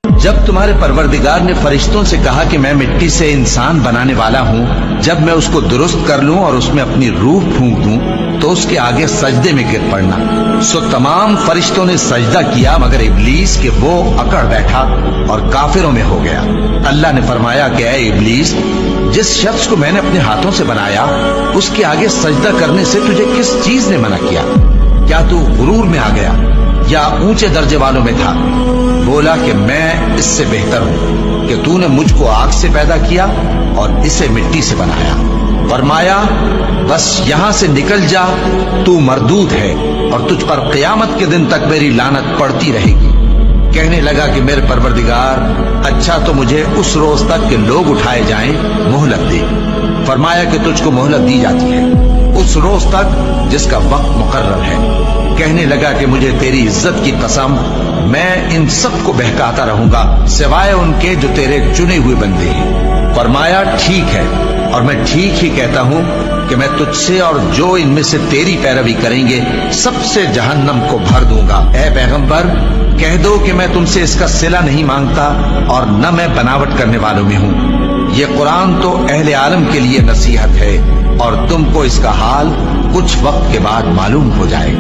جب تمہارے پروردگار نے فرشتوں سے کہا کہ میں مٹی سے انسان بنانے والا ہوں، جب میں اس کو درست کر لوں اور اس میں اپنی روح پھونک دوں تو اس کے آگے سجدے میں گر پڑنا، سو تمام فرشتوں نے سجدہ کیا مگر ابلیس کہ وہ اکڑ بیٹھا اور کافروں میں ہو گیا۔ اللہ نے فرمایا کہ اے ابلیس، جس شخص کو میں نے اپنے ہاتھوں سے بنایا اس کے آگے سجدہ کرنے سے تجھے کس چیز نے منع کیا؟ کیا تو غرور میں آ گیا یا اونچے درجے والوں میں تھا؟ بولا کہ میں اس سے بہتر ہوں کہ تو نے مجھ کو آگ سے پیدا کیا اور اسے مٹی سے بنایا۔ فرمایا بس یہاں سے نکل جا، تو مردود ہے اور تجھ پر قیامت کے دن تک میری لعنت پڑتی رہے گی۔ کہنے لگا کہ میرے پروردگار، اچھا تو مجھے اس روز تک کہ لوگ اٹھائے جائیں مہلت دے۔ فرمایا کہ تجھ کو مہلت دی جاتی ہے اس روز تک جس کا وقت مقرر ہے۔ کہنے لگا کہ مجھے تیری عزت کی قسم، میں ان سب کو بہکاتا رہوں گا سوائے ان کے جو تیرے چنے ہوئے بندے ہیں۔ فرمایا ٹھیک ہے، اور میں ٹھیک ہی کہتا ہوں کہ میں تجھ سے اور جو ان میں سے تیری پیروی کریں گے سب سے جہنم کو بھر دوں گا۔ اے پیغمبر، کہہ دو کہ میں تم سے اس کا صلہ نہیں مانگتا اور نہ میں بناوٹ کرنے والوں میں ہوں۔ یہ قرآن تو اہل عالم کے لیے نصیحت ہے اور تم کو اس کا حال کچھ وقت کے بعد معلوم ہو جائے۔